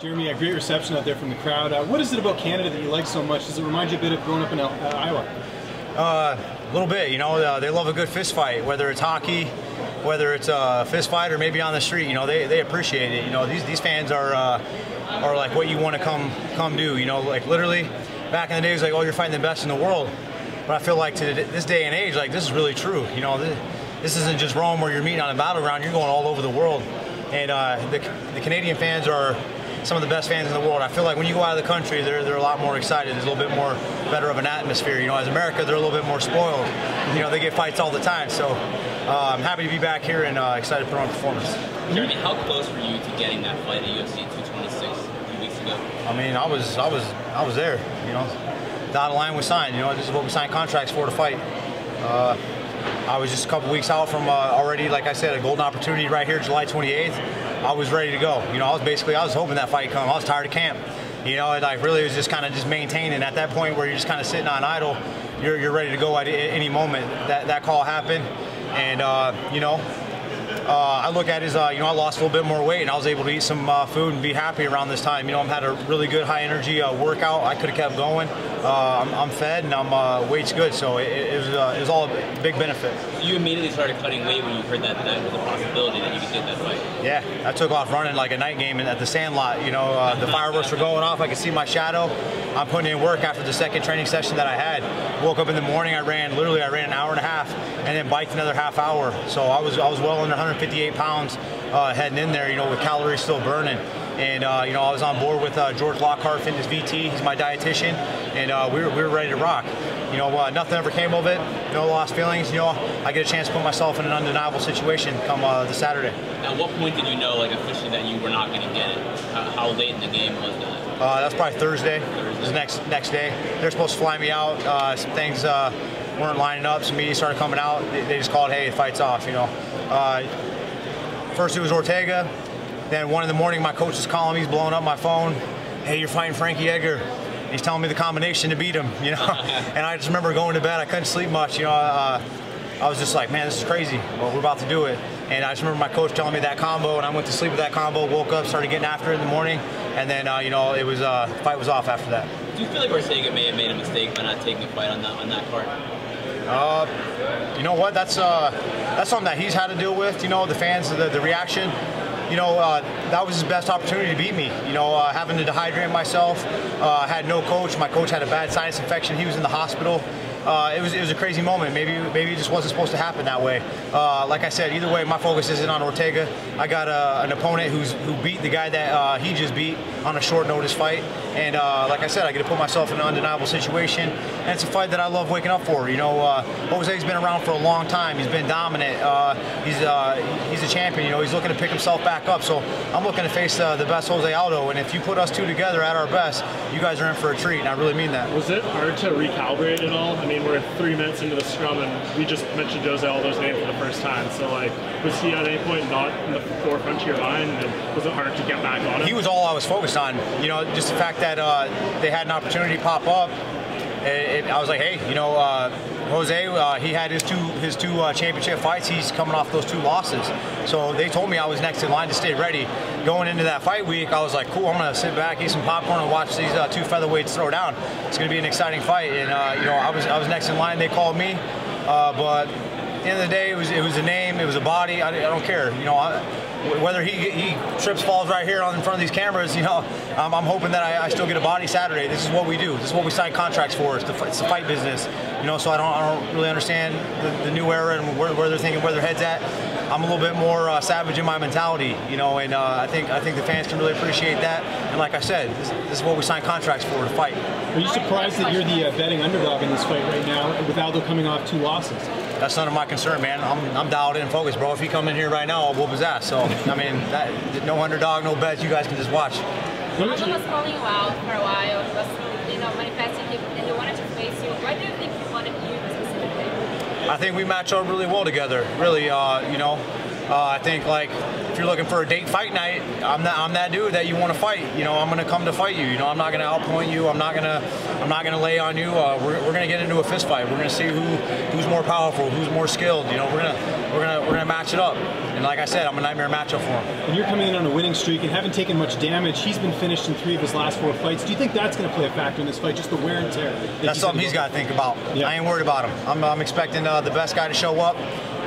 Jeremy, a great reception out there from the crowd. What is it about Canada that you like so much? Does it remind you a bit of growing up in Iowa? A little bit, you know. They love a good fist fight, whether it's hockey, whether it's a fist fight, or maybe on the street. You know, they appreciate it. You know, these fans are like what you want to come do. You know, like literally, back in the days, like, oh, you're fighting the best in the world. But I feel like to this day and age, like, this is really true. You know, this isn't just Rome where you're meeting on a battleground. You're going all over the world. And the Canadian fans are some of the best fans in the world. I feel like when you go out of the country, they're a lot more excited. There's a little bit more better of an atmosphere. You know, as America, they're a little bit more spoiled. You know, they get fights all the time. So I'm happy to be back here and excited to put on a performance. Jeremy, how close were you to getting that fight at UFC 226 a few weeks ago? I mean, I was there. You know, dotted line was signed. You know, this is what we signed contracts for, to fight. I was just a couple weeks out from already, like I said, a golden opportunity right here, July 28th. I was ready to go. You know, I was hoping that fight come. I was tired of camp. You know, and I really was just kind of just maintaining. At that point where you're just kind of sitting on idle, you're ready to go at any moment. That call happened, and you know, I look at it as you know, I lost a little bit more weight, and I was able to eat some food and be happy around this time. You know, I've had a really good high energy workout. I could have kept going. I'm fed and weight's good, so it was all a big benefit. You immediately started cutting weight when you heard that was a possibility that you could get that fight. Yeah, I took off running like a night game at the Sandlot. You know, the fireworks were going off. I could see my shadow. I'm putting in work after the second training session that I had. Woke up in the morning. I ran an hour and a half, and then biked another half hour. So I was well under 158 pounds heading in there. You know, with calories still burning. And you know, I was on board with George Lockhart, Fitness VT. He's my dietitian, and we were ready to rock. You know, nothing ever came of it. No lost feelings. You know, I get a chance to put myself in an undeniable situation come this Saturday. At what point did you know, like, officially that you were not going to get it? How late in the game was that? That's probably Thursday. It was the next day. They're supposed to fly me out. Some things weren't lining up. Some media started coming out. They just called, hey, the fight's off. You know, first it was Ortega. Then 1 in the morning, my coach is calling me. He's blowing up my phone. Hey, you're fighting Frankie Edgar. He's telling me the combination to beat him. You know, and I just remember going to bed. I couldn't sleep much. You know, I was just like, man, this is crazy. Well, we're about to do it. And I just remember my coach telling me that combo, and I went to sleep with that combo. Woke up, started getting after it in the morning, and then you know, it was fight was off after that. Do you feel like Ortega may have made a mistake by not taking a fight on that card? You know what? That's something that he's had to deal with. You know, the fans, the reaction. You know, that was his best opportunity to beat me. You know, having to dehydrate myself. I had no coach. My coach had a bad sinus infection. He was in the hospital. It was a crazy moment. Maybe it just wasn't supposed to happen that way. Like I said, either way, my focus isn't on Ortega. I got an opponent who beat the guy that he just beat on a short notice fight. And like I said, I get to put myself in an undeniable situation. And it's a fight that I love waking up for. You know, Jose's been around for a long time. He's been dominant. He's a champion. You know, he's looking to pick himself back up. So I'm looking to face the best Jose Aldo. And if you put us two together at our best, you guys are in for a treat. And I really mean that. Was it hard to recalibrate at all? I mean, we're 3 minutes into the scrum, and we just mentioned Jose Aldo's name for the first time. So, like, was he at any point not in the forefront of your mind? And was it hard to get back on him? He was all I was focused on. You know, just the fact that they had an opportunity pop up. I was like, hey, you know, Jose, he had his two championship fights. He's coming off those 2 losses. So they told me I was next in line to stay ready. Going into that fight week, I was like, cool, I'm going to sit back, eat some popcorn, and watch these 2 featherweights throw down. It's going to be an exciting fight. And, you know, I was next in line. They called me. But at the end of the day, it was a name, it was a body. I don't care. You know, whether he trips, falls right here in front of these cameras, you know, I'm hoping that I still get a body Saturday. This is what we do. This is what we sign contracts for. It's the fight business, you know. So I don't really understand the new era and where they're thinking, where their head's at. I'm a little bit more savage in my mentality, you know, and I think the fans can really appreciate that. And like I said, this is what we sign contracts for, to fight. Are you surprised that you're the betting underdog in this fight right now, with Aldo coming off 2 losses? That's none of my concern, man. I'm dialed in and focused, bro. If he come in here right now, I'll whoop his ass. So, I mean, no underdog, no bets. You guys can just watch. Aldo was calling you out for a while. He was, you know, manifesting that he wanted to face you. Why do you think he wanted you specifically? I think we match up really well together. Really, you know, I think, like, if you're looking for a date fight night, I'm that dude that you want to fight. You know, I'm gonna come to fight you. You know, I'm not gonna outpoint you. I'm not gonna lay on you. We're gonna get into a fist fight. We're gonna see who's more powerful, who's more skilled. You know, we're gonna match it up. And like I said, I'm a nightmare matchup for him. And you're coming in on a winning streak and haven't taken much damage. He's been finished in 3 of his last 4 fights. Do you think that's going to play a factor in this fight, just the wear and tear? That's something he's got to think about. Yeah. I ain't worried about him. I'm expecting the best guy to show up.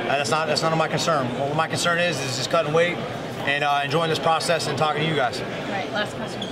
That's none of my concern. What my concern is just cutting weight and enjoying this process and talking to you guys. Right, last question.